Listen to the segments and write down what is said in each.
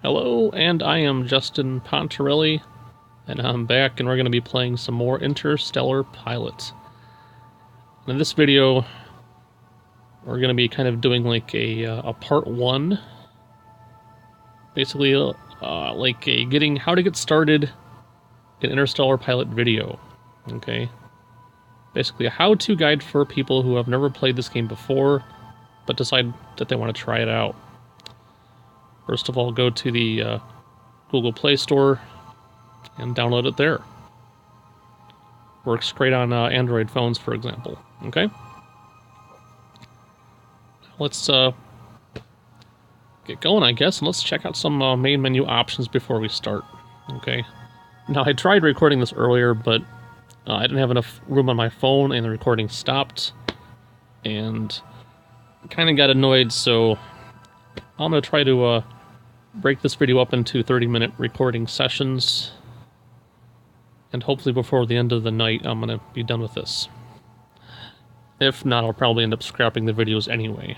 Hello, and I am Justin Pontarelli, and I'm back, and we're going to be playing some more Interstellar Pilot. In this video, we're going to be kind of doing like a part one, basically like a how to get started in Interstellar Pilot video. Okay, basically a how-to guide for people who have never played this game before, but decide that they want to try it out. First of all, go to the Google Play Store and download it there. Works great on Android phones, for example. Okay? Let's get going, I guess, and let's check out some main menu options before we start. Okay? Now, I tried recording this earlier, but I didn't have enough room on my phone, and the recording stopped, and kind of got annoyed, so I'm going to try to break this video up into 30-minute recording sessions, and hopefully before the end of the night I'm going to be done with this. If not, I'll probably end up scrapping the videos anyway.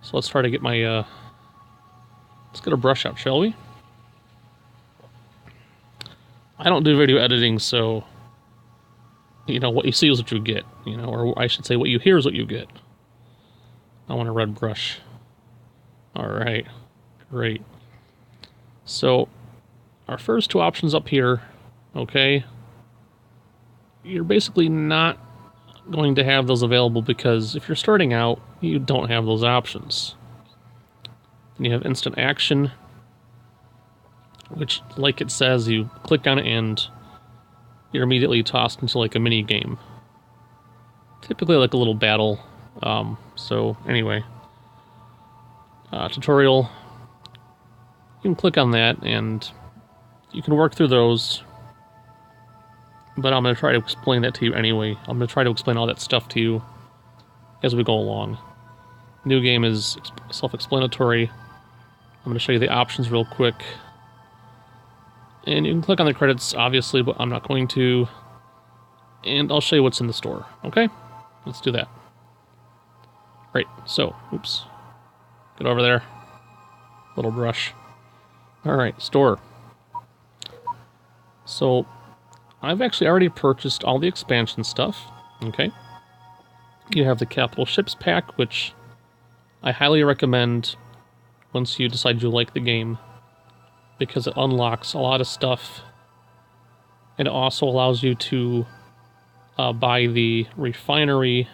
So let's try to get my, let's get a brush out, shall we? I don't do video editing, so, you know, what you see is what you get, you know, or I should say what you hear is what you get. I want a red brush. Alright, great. So, our first two options up here, okay, you're basically not going to have those available because if you're starting out, you don't have those options. And you have instant action, which, like it says, you click on it and you're immediately tossed into like a mini game. Typically like a little battle. So, anyway. Tutorial, you can click on that and you can work through those, but I'm going to try to explain that to you anyway. I'm going to try to explain all that stuff to you as we go along. New game is self-explanatory. I'm going to show you the options real quick, and you can click on the credits obviously, but I'm not going to, and I'll show you what's in the store. Okay, let's do that. Right, so oops. Get over there. Little brush. Alright, store. So, I've actually already purchased all the expansion stuff. Okay. You have the Capital Ships pack, which I highly recommend once you decide you like the game, because it unlocks a lot of stuff. And it also allows you to buy the Refinery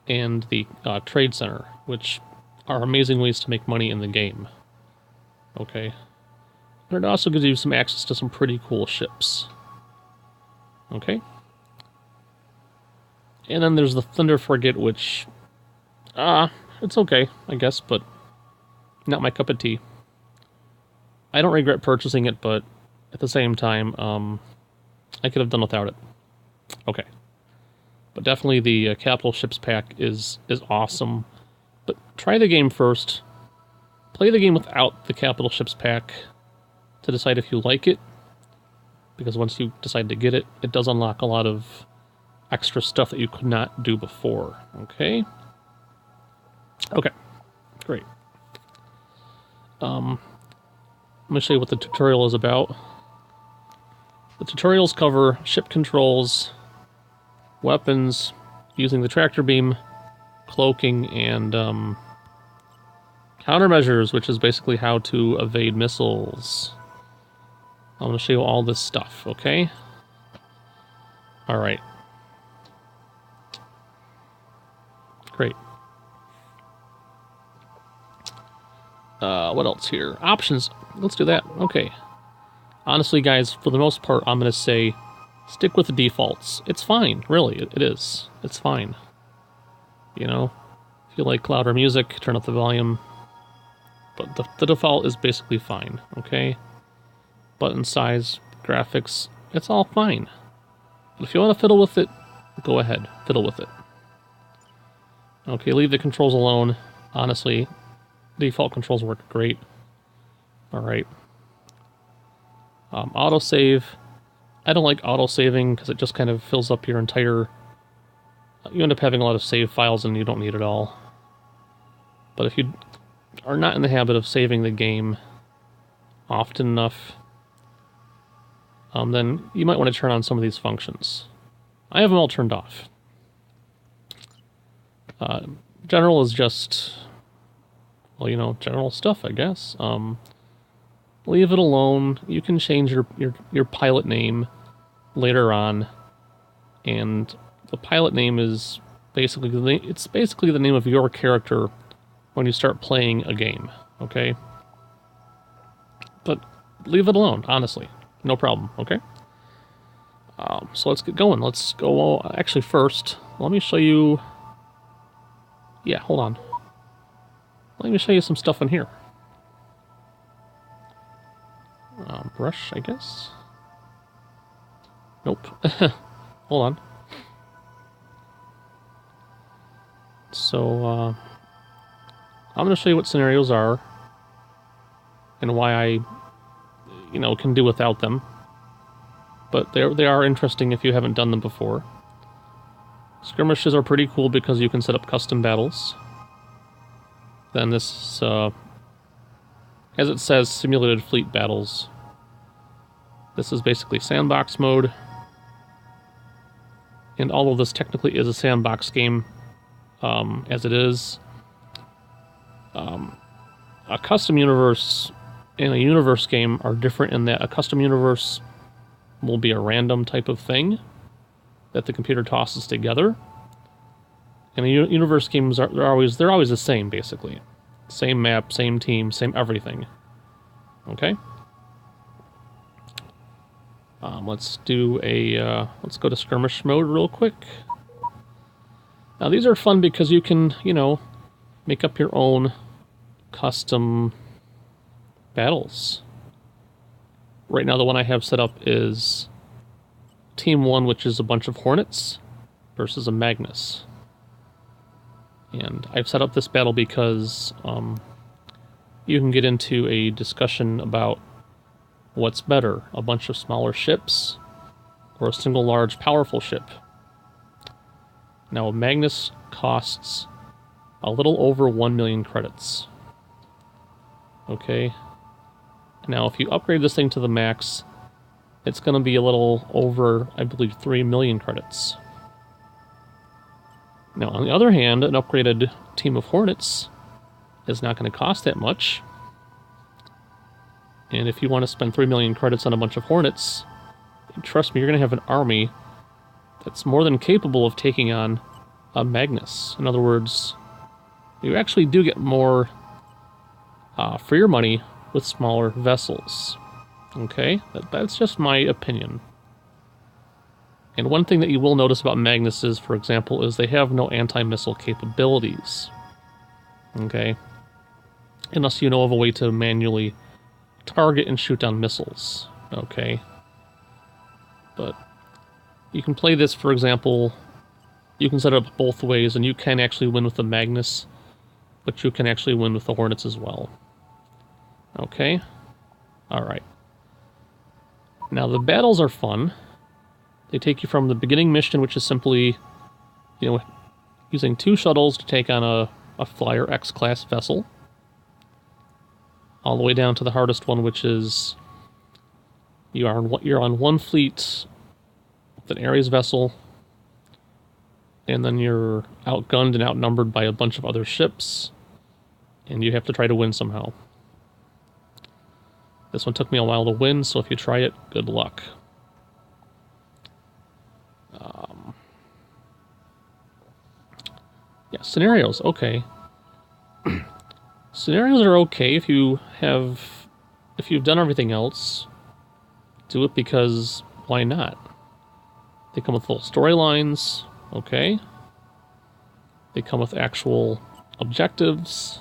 and the Trade Center, which are amazing ways to make money in the game. Okay. And it also gives you some access to some pretty cool ships. Okay. And then there's the Thunder Frigate, which, it's okay, I guess, but not my cup of tea. I don't regret purchasing it, but at the same time, I could have done without it. Okay. But definitely the Capital Ships pack is awesome. But try the game first. Play the game without the Capital Ships pack to decide if you like it. Because once you decide to get it, it does unlock a lot of extra stuff that you could not do before. Okay? Okay. Great. I'm going to show you what the tutorial is about. The tutorials cover ship controls, weapons, using the tractor beam, cloaking, and countermeasures, which is basically how to evade missiles. I'm going to show you all this stuff, okay? Alright. Great. What else here? Options. Let's do that. Okay. Honestly, guys, for the most part, I'm going to say stick with the defaults. It's fine, really. It is. It's fine. You know, if you like louder music, turn up the volume. But the default is basically fine, okay? Button size, graphics, it's all fine. But if you want to fiddle with it, go ahead, fiddle with it. Okay, leave the controls alone. Honestly, default controls work great. Alright. Autosave. I don't like autosaving because it just kind of fills up your entire... You end up having a lot of save files and you don't need it all. But if you are not in the habit of saving the game often enough, then you might want to turn on some of these functions. I have them all turned off. General is just, well, you know, general stuff, I guess. Leave it alone. You can change your pilot name later on, and the pilot name is basically the name of your character when you start playing a game. Okay, but leave it alone. Honestly, no problem. Okay. So let's get going. Let's go. Actually, first, let me show you. Yeah, hold on. Let me show you some stuff in here. Brush, I guess? Nope. Hold on. So, I'm going to show you what scenarios are and why I, you know, can do without them. But they are interesting if you haven't done them before. Skirmishes are pretty cool because you can set up custom battles. Then this, as it says, simulated fleet battles. This is basically sandbox mode. And although this technically is a sandbox game, as it is, a custom universe and a universe game are different in that a custom universe will be a random type of thing that the computer tosses together. And the universe games they're always the same, basically. Same map, same team, same everything. Okay? Let's do let's go to skirmish mode real quick. Now these are fun because you can, you know, make up your own custom battles. Right now the one I have set up is Team 1, which is a bunch of Hornets versus a Magnus. And I've set up this battle because you can get into a discussion about what's better, a bunch of smaller ships or a single large powerful ship. Now, Magnus costs a little over 1 million credits. Okay. Now, if you upgrade this thing to the max, it's going to be a little over, I believe, 3 million credits. Now, on the other hand, an upgraded team of Hornets is not going to cost that much. And if you want to spend 3 million credits on a bunch of Hornets, trust me, you're going to have an army that's more than capable of taking on a Magnus. In other words, you actually do get more for your money with smaller vessels. Okay? That's just my opinion. And one thing that you will notice about Magnuses, for example, is they have no anti-missile capabilities. Okay? Unless you know of a way to manually target and shoot down missiles. Okay? But you can play this, for example, you can set it up both ways, and you can actually win with the Magnus, but you can actually win with the Hornets as well. Okay? Alright. Now, the battles are fun. They take you from the beginning mission, which is simply, you know, using 2 shuttles to take on a Flyer X-class vessel, all the way down to the hardest one, which is you're on one fleet with an Ares vessel, and then you're outgunned and outnumbered by a bunch of other ships, and you have to try to win somehow. This one took me a while to win, so if you try it, good luck. Yeah, scenarios, okay. Scenarios are okay if you've done everything else. Do it because why not? They come with little storylines, okay. They come with actual objectives,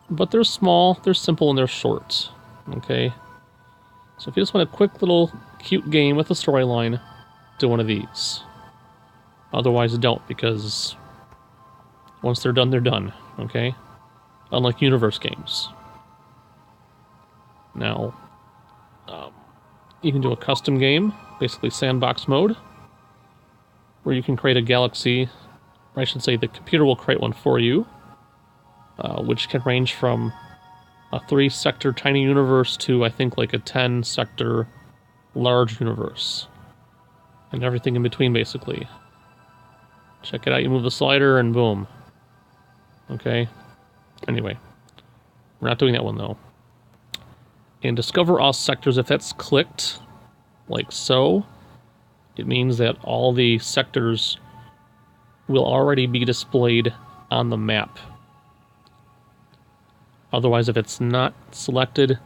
but they're small, they're simple, and they're short, okay. So if you just want a quick little cute game with a storyline, do one of these. Otherwise, don't, because once they're done, okay? Unlike universe games. Now, you can do a custom game, basically sandbox mode, where you can create a galaxy or I should say the computer will create one for you, which can range from a 3-sector tiny universe to, I think, like a 10-sector large universe. And everything in between, basically. Check it out, you move the slider, and boom. Okay? Anyway. We're not doing that one, though. And discover all sectors, if that's clicked, like so, it means that all the sectors will already be displayed on the map. Otherwise, if it's not selected,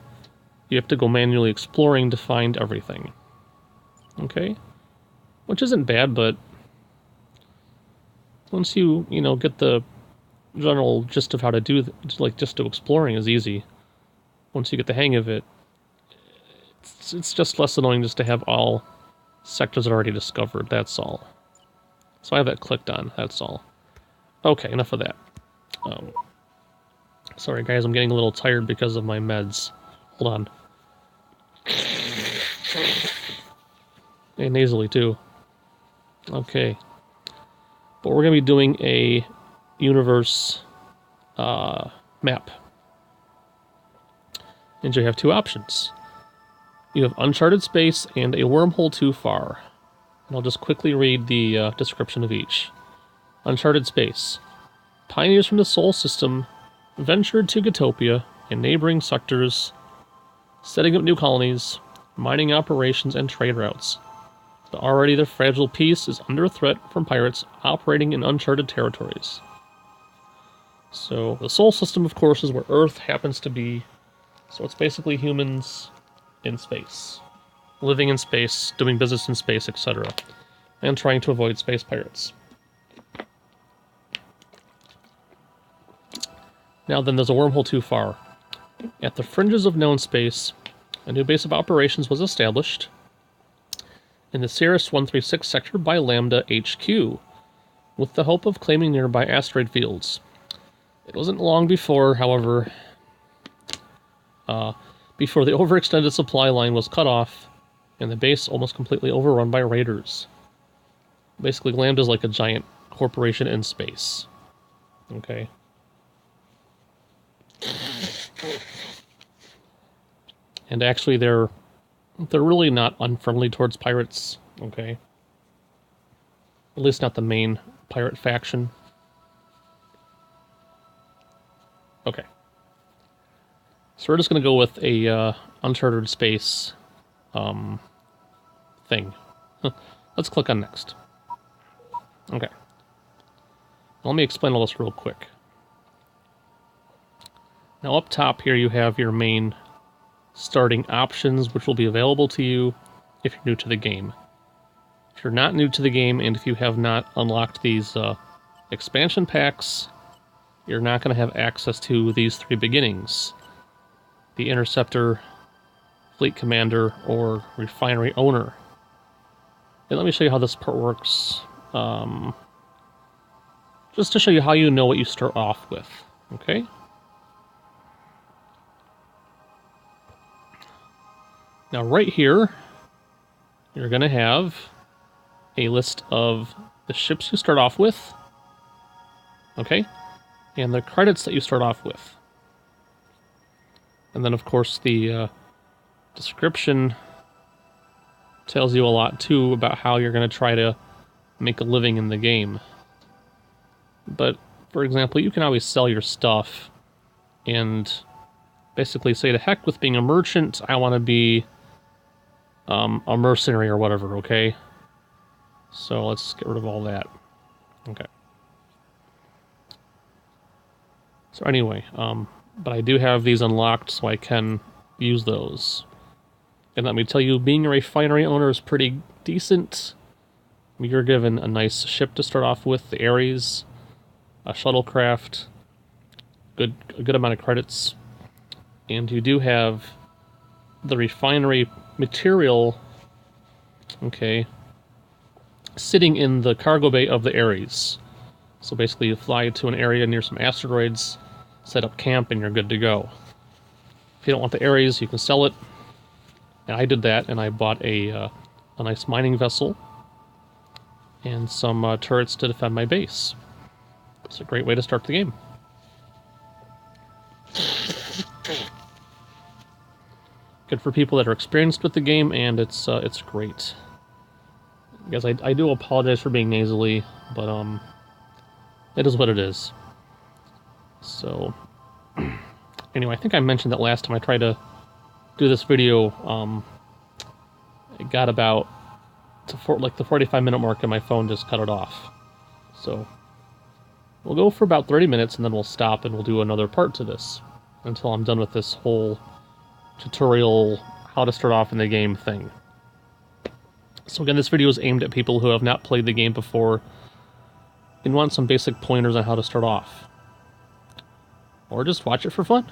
you have to go manually exploring to find everything. Okay? Which isn't bad, but once you get the general gist of how to do, just to exploring is easy. Once you get the hang of it, it's just less annoying just to have all sectors already discovered, that's all. So I have that clicked on, that's all. Okay, enough of that. Sorry guys, I'm getting a little tired because of my meds. Hold on. And nasally too. Okay. But we're going to be doing a universe map. And you have 2 options. You have uncharted space and a wormhole too far. And I'll just quickly read the description of each. Uncharted space. Pioneers from the Sol system ventured to Utopia and neighboring sectors, setting up new colonies, mining operations, and trade routes. But already the fragile peace is under threat from pirates operating in uncharted territories. So the Sol system, of course, is where Earth happens to be. So it's basically humans in space. Living in space, doing business in space, etc. And trying to avoid space pirates. Now then, there's a wormhole too far. At the fringes of known space, a new base of operations was established in the Cirrus 136 sector by Lambda HQ, with the hope of claiming nearby asteroid fields. It wasn't long before, however, before the overextended supply line was cut off and the base almost completely overrun by raiders. Basically, Lambda's like a giant corporation in space. Okay. And actually, they're really not unfriendly towards pirates, okay? At least not the main pirate faction. Okay. So we're just going to go with a uncharted space thing. Let's click on next. Okay. Let me explain all this real quick. Now up top here you have your main starting options, which will be available to you if you're new to the game. If you're not new to the game, and if you have not unlocked these expansion packs, you're not going to have access to these 3 beginnings. The Interceptor, Fleet Commander, or Refinery Owner. And let me show you how this part works. Just to show you how you know what you start off with, okay? Now right here, you're going to have a list of the ships you start off with, okay? And the credits that you start off with. And then of course the description tells you a lot too about how you're going to try to make a living in the game. But, for example, you can always sell your stuff and basically say, to heck with being a merchant, I want to be a mercenary or whatever, okay? So let's get rid of all that. Okay. So anyway, but I do have these unlocked so I can use those. And let me tell you, being a refinery owner is pretty decent. You're given a nice ship to start off with, the Ares, a shuttlecraft, a good amount of credits, and you do have the refinery material, okay, sitting in the cargo bay of the Ares. So basically you fly to an area near some asteroids, set up camp, and you're good to go. If you don't want the Ares, you can sell it. And I did that, and I bought a nice mining vessel and some turrets to defend my base. It's a great way to start the game. Good for people that are experienced with the game, and it's great. I guess I do apologize for being nasally, but it is what it is. So, anyway, I think I mentioned that last time I tried to do this video. It got about to the 45-minute mark, and my phone just cut it off. So, we'll go for about 30 minutes, and then we'll stop, and we'll do another part to this until I'm done with this whole tutorial, how to start off in the game thing. So again, this video is aimed at people who have not played the game before and want some basic pointers on how to start off. Or just watch it for fun.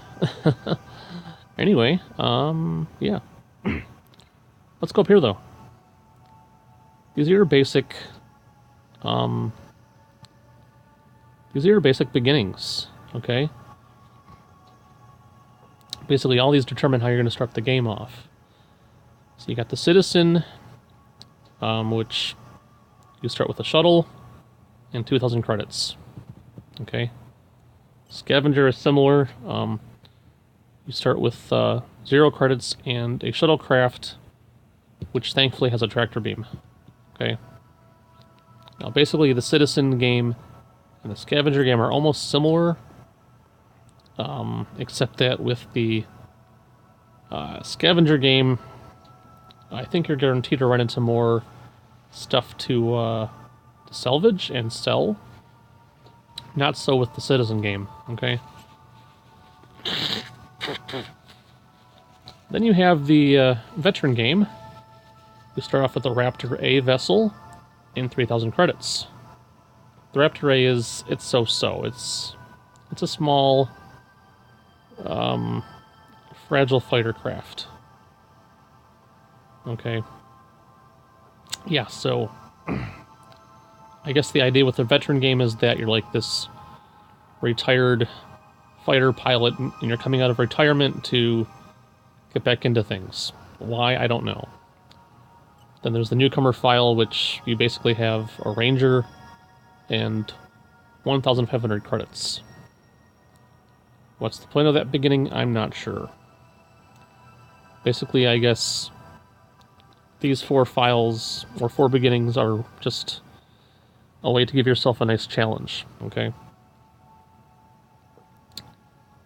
Anyway, yeah. Let's go up here, though. These are your basic, beginnings, okay? Basically, all these determine how you're going to start the game off. So you got the citizen, which you start with a shuttle and 2,000 credits. Okay. Scavenger is similar. You start with 0 credits and a shuttlecraft, which thankfully has a tractor beam. Okay. Now, basically, the citizen game and the scavenger game are almost similar. Except that with the scavenger game, I think you're guaranteed to run into more stuff to salvage and sell. Not so with the citizen game, okay? Then you have the veteran game. You start off with the Raptor A vessel and 3,000 credits. The Raptor A it's so-so. It's a small, fragile fighter craft. Okay. Yeah, so I guess the idea with the veteran game is that you're like this retired fighter pilot and you're coming out of retirement to get back into things. Why, I don't know. Then there's the newcomer file, which you basically have a ranger and 1,500 credits. What's the point of that beginning? I'm not sure. Basically, I guess these 4 files, or 4 beginnings, are just a way to give yourself a nice challenge, okay?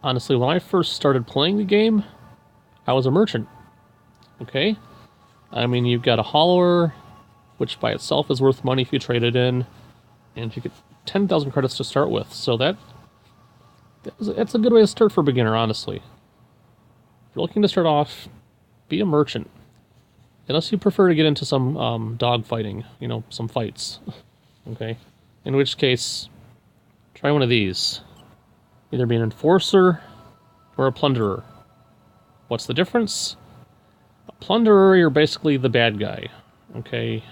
Honestly, when I first started playing the game, I was a merchant, okay? I mean, you've got a hauler, which by itself is worth money if you trade it in, and you get 10,000 credits to start with, so that's a good way to start for a beginner, honestly. If you're looking to start off, be a merchant. Unless you prefer to get into some dog fighting, you know, some fights. Okay? In which case, try one of these. Either be an enforcer or a plunderer. What's the difference? A plunderer, you're basically the bad guy. Okay?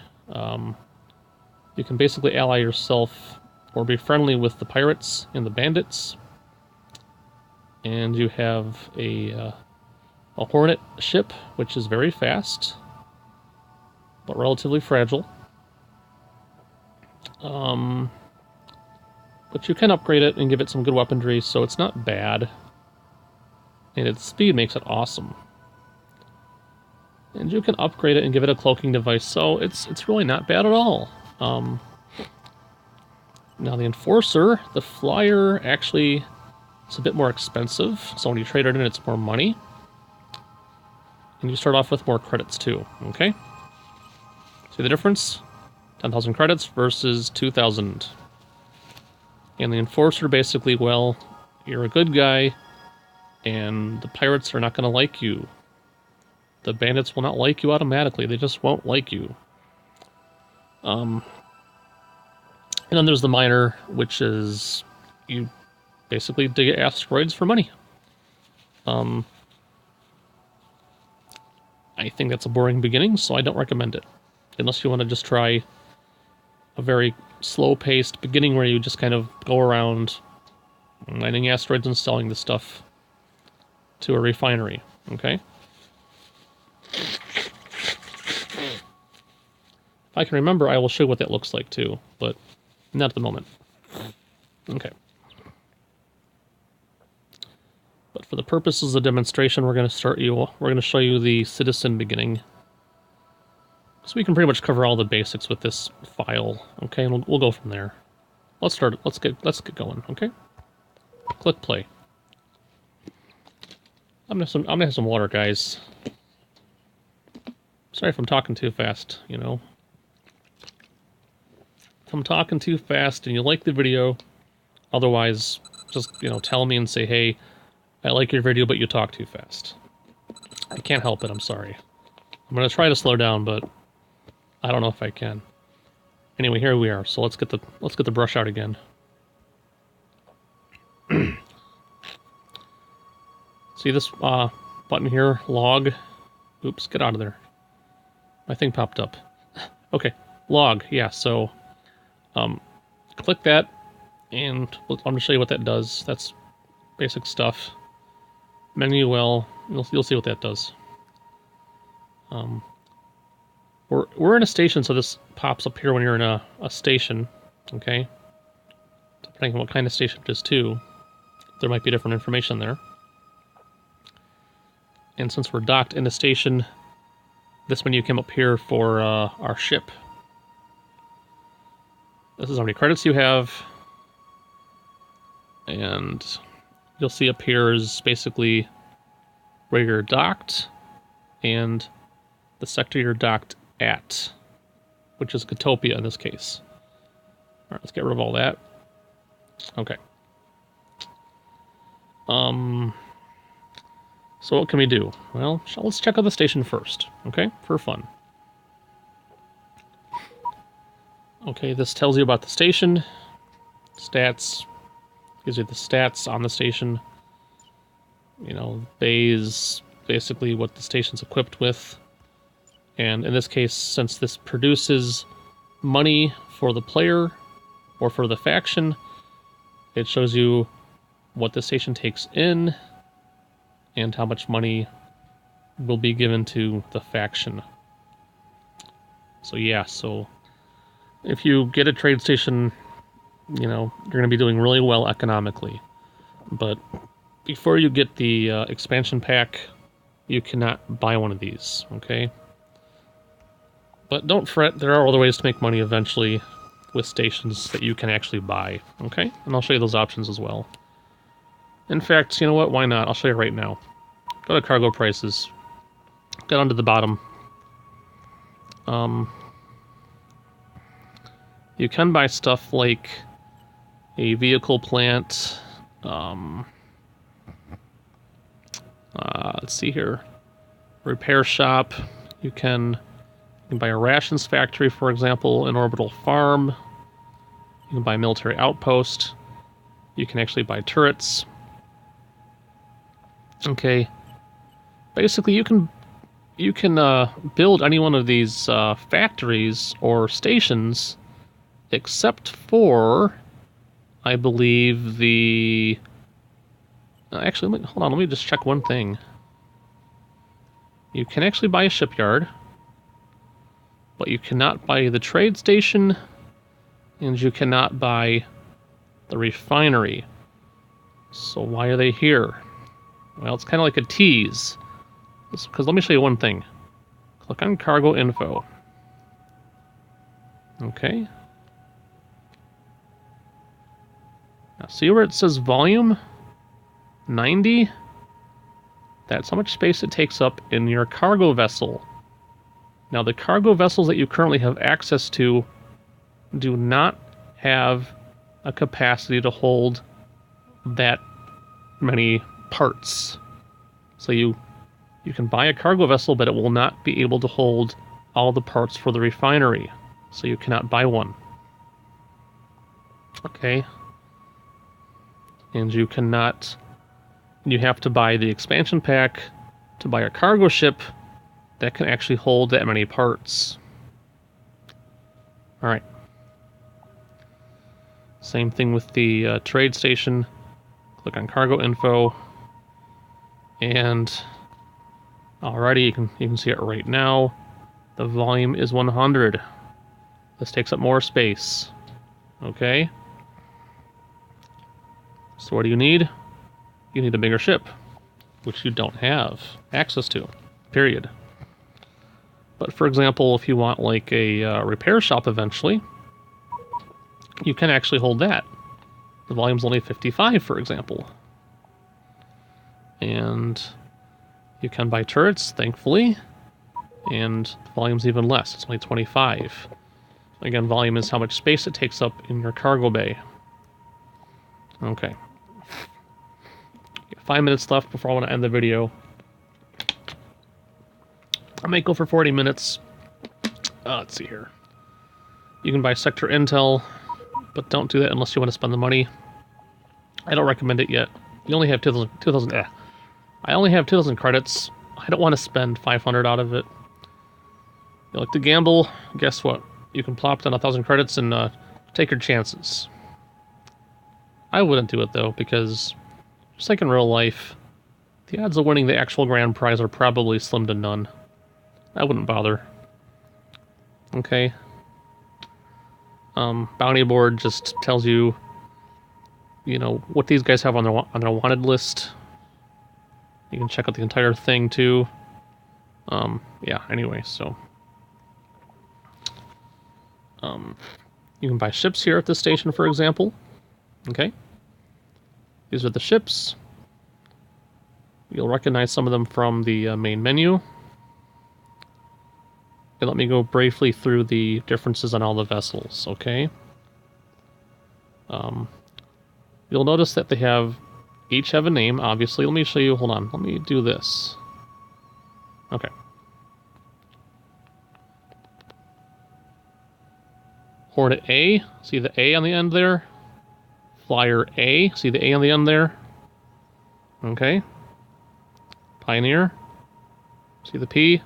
You can basically ally yourself or be friendly with the pirates and the bandits. And you have a Hornet ship, which is very fast, but relatively fragile. But you can upgrade it and give it some good weaponry, so it's not bad. And its speed makes it awesome. And you can upgrade it and give it a cloaking device, so it's really not bad at all. Now the Enforcer, the Flyer, actually is a bit more expensive, so when you trade it in, it's more money. And you start off with more credits too, okay? See the difference? 10,000 credits versus 2,000. And the Enforcer, basically, well, you're a good guy, and the pirates are not going to like you. The bandits will not like you automatically. They just won't like you. And then there's the Miner, which is you basically dig asteroids for money. I think that's a boring beginning, so I don't recommend it. Unless you want to just try a very slow-paced beginning where you just kind of go around mining asteroids and selling the stuff to a refinery, okay? If I can remember, I will show what that looks like too, but not at the moment. Okay. But for the purposes of demonstration, we're going to show you the citizen beginning. So we can pretty much cover all the basics with this file, okay? And we'll go from there. Let's get going, okay? Click play. I'm gonna have some water, guys. Sorry if I'm talking too fast, you know. If I'm talking too fast and you like the video, otherwise, just, you know, tell me and say, hey, I like your video, but you talk too fast. I can't help it, I'm sorry. I'm gonna try to slow down, but I don't know if I can. Anyway, here we are. So let's get the brush out again. See this button here, log. Oops, get out of there. My thing popped up. Okay, log. Yeah, so click that, and I'm going to show you what that does. That's basic stuff. Menu well, you'll see what that does. We're in a station, so this pops up here when you're in a station. Okay, depending on what kind of station it is too, there might be different information there. And since we're docked in a station, this menu came up here for our ship. This is how many credits you have. And you'll see up here is basically where you're docked and the sector you're docked at, which is Catopia in this case. Alright, let's get rid of all that. Okay. So what can we do? Well, let's check out the station first, okay? For fun. Okay, this tells you about the station. Stats. Gives you the stats on the station. You know, bays, basically what the station's equipped with. And in this case, since this produces money for the player or for the faction, it shows you what the station takes in and how much money will be given to the faction. So yeah, so if you get a trade station, you know, you're going to be doing really well economically. But before you get the expansion pack, you cannot buy one of these, okay? But don't fret, there are other ways to make money eventually with stations that you can actually buy, okay? And I'll show you those options as well. In fact, you know what? Why not? I'll show you right now. Go to cargo prices. Get onto the bottom. You can buy stuff like a vehicle plant. Let's see here. Repair shop. You can buy a rations factory, for example, an orbital farm. You can buy a military outpost. You can actually buy turrets. Okay. Basically, you can build any one of these factories or stations, except for, I believe, the... actually, hold on, let me just check one thing. You can actually buy a shipyard, but you cannot buy the trade station, and you cannot buy the refinery. So why are they here? Well, it's kind of like a tease. Because let me show you one thing. Click on cargo info. Okay. Now see where it says volume? 90? That's how much space it takes up in your cargo vessel. Now the cargo vessels that you currently have access to do not have a capacity to hold that many parts. So you can buy a cargo vessel, but it will not be able to hold all the parts for the refinery. So you cannot buy one. Okay. And you cannot... You have to buy the expansion pack to buy a cargo ship that can actually hold that many parts. Alright. Same thing with the trade station. Click on cargo info. And alrighty, you can see it right now. The volume is 100. This takes up more space. Okay? So what do you need? You need a bigger ship, which you don't have access to, period. But for example, if you want like a repair shop eventually, you can actually hold that. The volume's only 55, for example. And you can buy turrets, thankfully, and the volume's even less. It's only 25. Again, volume is how much space it takes up in your cargo bay. Okay. 5 minutes left before I want to end the video. I might go for 40 minutes. Let's see here. You can buy sector intel, but don't do that unless you want to spend the money. I don't recommend it yet. You only have 2,000. I only have 2,000 credits. I don't want to spend 500 out of it. You like to gamble? Guess what? You can plop down 1,000 credits and take your chances. I wouldn't do it though, because just like in real life, the odds of winning the actual grand prize are probably slim to none. I wouldn't bother. Okay. Bounty board just tells you, you know, what these guys have on their wanted list. You can check out the entire thing too. Yeah. Anyway, so you can buy ships here at this station, for example. Okay. These are the ships. You'll recognize some of them from the main menu. Okay, let me go briefly through the differences on all the vessels, okay? You'll notice that they each have a name, obviously. Let me show you, hold on, let me do this. Okay. Hornet A, see the A on the end there? Flyer A, see the A on the end there? Okay. Pioneer, see the P,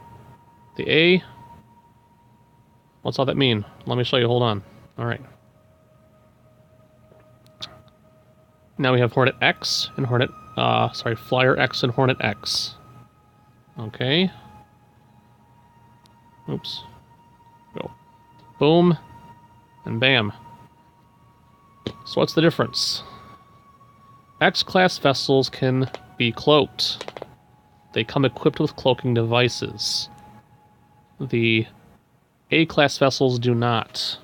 the A. What's all that mean? Let me show you, hold on. Alright. Now we have Hornet X and Flyer X and Hornet X. Okay. Oops. Go. Boom. And bam. So what's the difference? X-class vessels can be cloaked. They come equipped with cloaking devices. The A-class vessels do not.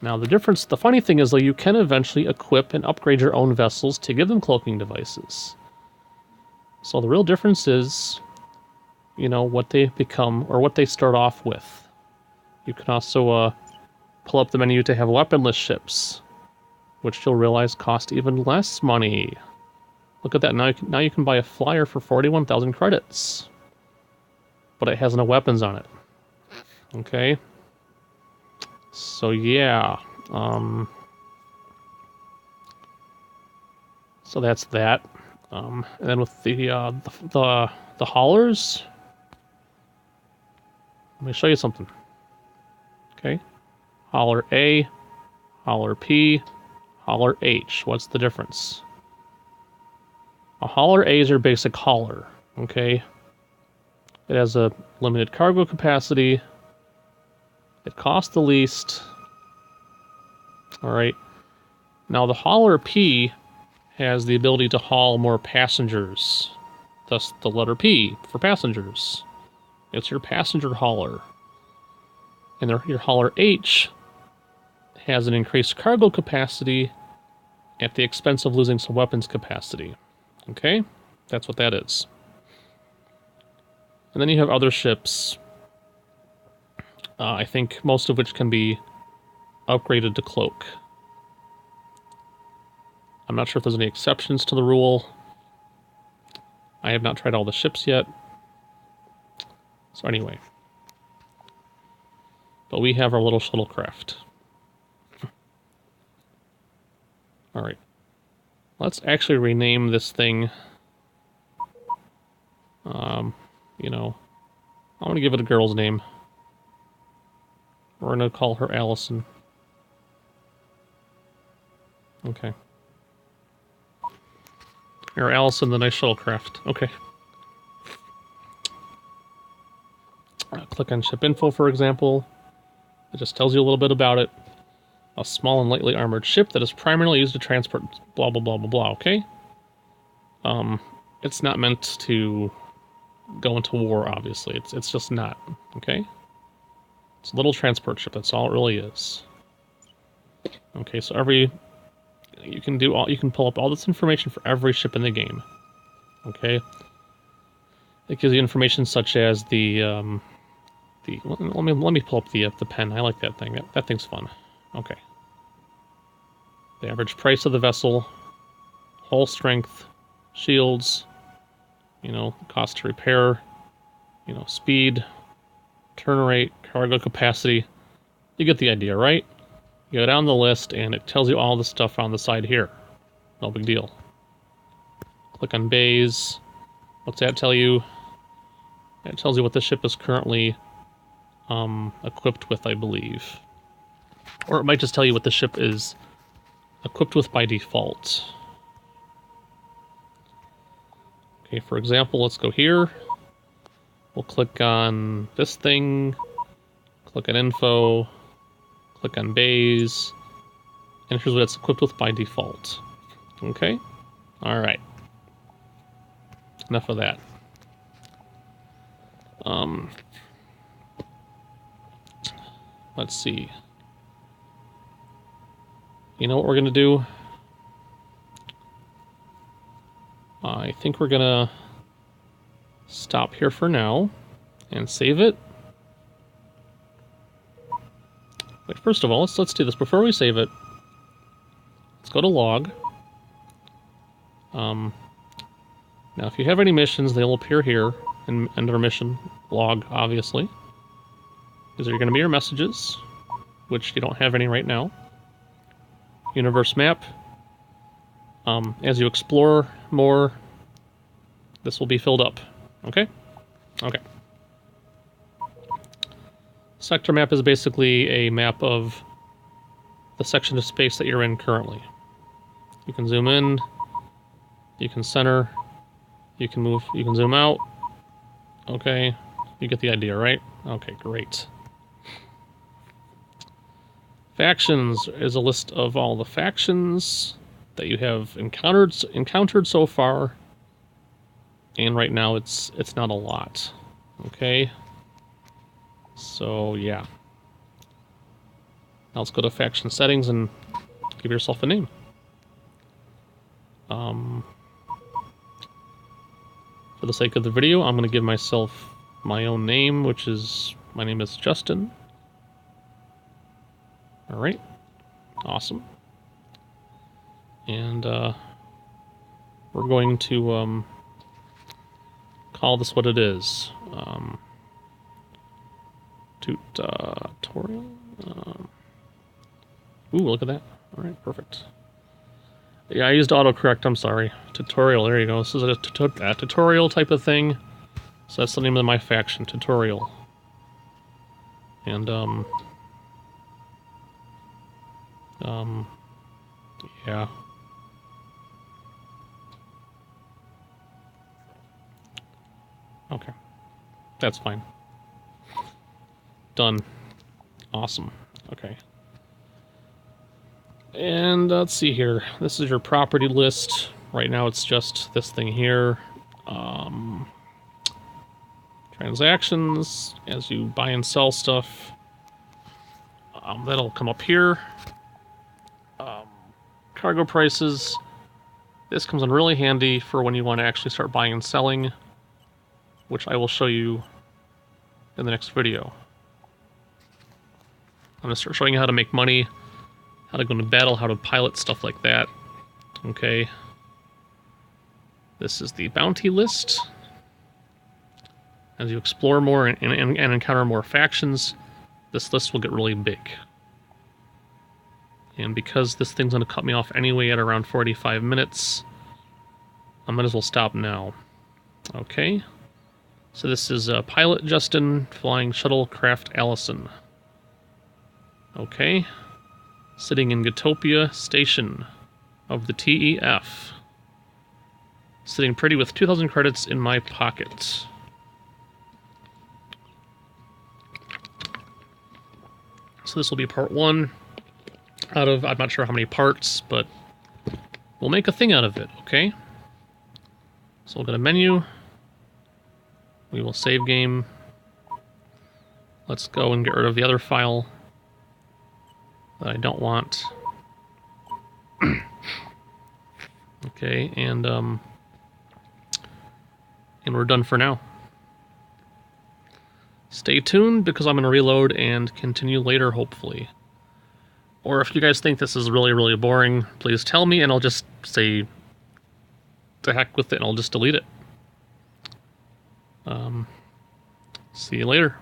Now the funny thing is though, you can eventually equip and upgrade your own vessels to give them cloaking devices. So the real difference is, you know, what they become or what they start off with. You can also pull up the menu to have weaponless ships, which you'll realize cost even less money. Look at that, now you can buy a flyer for 41,000 credits. But it has no weapons on it. Okay. So yeah. So that's that. And then with the haulers, let me show you something. Okay. Hauler A, Hauler P, Hauler H. What's the difference? A Hauler A is your basic hauler, okay? It has a limited cargo capacity. It costs the least. Alright. Now the Hauler P has the ability to haul more passengers. Thus the letter P for passengers. It's your passenger hauler. And your Hauler H has an increased cargo capacity at the expense of losing some weapons capacity. Okay? That's what that is. And then you have other ships, I think most of which can be upgraded to cloak. I'm not sure if there's any exceptions to the rule. I have not tried all the ships yet. So anyway. But we have our little shuttlecraft. Alright. Let's actually rename this thing. You know, I'm going to give it a girl's name. We're going to call her Allison. Okay. Or Allison, the nice shuttlecraft. Okay. Click on ship info, for example. It just tells you a little bit about it. A small and lightly armored ship that is primarily used to transport blah blah blah blah blah, okay? It's not meant to go into war, obviously. It's just not, okay? It's a little transport ship, that's all it really is. Okay, so you can pull up all this information for every ship in the game. Okay? It gives you information such as let me pull up the pen. I like that thing. That thing's fun. Okay. The average price of the vessel, hull strength, shields, cost to repair, speed, turn rate, cargo capacity. You get the idea, right? You go down the list and it tells you all the stuff on the side here. No big deal. Click on bays. What's that tell you? It tells you what the ship is currently equipped with, I believe. Or it might just tell you what the ship is equipped with by default. Okay, for example, let's go here. We'll click on this thing, click on info, click on bays, and here's what it's equipped with by default. Okay? Alright. Enough of that. Let's see. You know what we're gonna do? I think we're gonna stop here for now and save it. Wait, first of all, let's do this. Before we save it, let's go to log. Now, if you have any missions, they'll appear here under mission log, obviously. These are going to be your messages, which you don't have any right now. Universe map. As you explore more, this will be filled up. Okay? Okay. Sector map is basically a map of the section of space that you're in currently. You can zoom in, you can center, you can move, you can zoom out. Okay, you get the idea, right? Okay, great. Factions is a list of all the factions that you have encountered so far, and right now it's not a lot. Okay, so yeah. Now let's go to faction settings and give yourself a name. For the sake of the video, I'm going to give myself my own name, which is, my name is Justin. Alright, awesome. And we're going to call this what it is. Tutorial? Ooh, look at that. Alright, perfect. Yeah, I used autocorrect, I'm sorry. Tutorial, there you go. This is a tutorial type of thing. So that's the name of my faction, Tutorial. And, yeah. Okay. That's fine. Done. Awesome. Okay. And let's see here. This is your property list. Right now it's just this thing here. Transactions, as you buy and sell stuff. That'll come up here. Cargo prices. This comes in really handy for when you want to actually start buying and selling, which I will show you in the next video. I'm going to start showing you how to make money, how to go into battle, how to pilot, stuff like that. Okay. This is the bounty list. As you explore more and encounter more factions, this list will get really big. And because this thing's going to cut me off anyway at around 45 minutes, I might as well stop now. Okay. So this is Pilot Justin, flying Shuttlecraft Allison. Okay. Sitting in Gotopia Station of the TEF. Sitting pretty with 2,000 credits in my pocket. So this will be part 1. out of, I'm not sure how many parts, but we'll make a thing out of it, okay? So we'll go to menu. We will save game. Let's go and get rid of the other file that I don't want. Okay, and we're done for now. Stay tuned, because I'm going to reload and continue later, hopefully. Or if you guys think this is really, really boring, please tell me, and I'll just say, to heck with it, and I'll just delete it. See you later.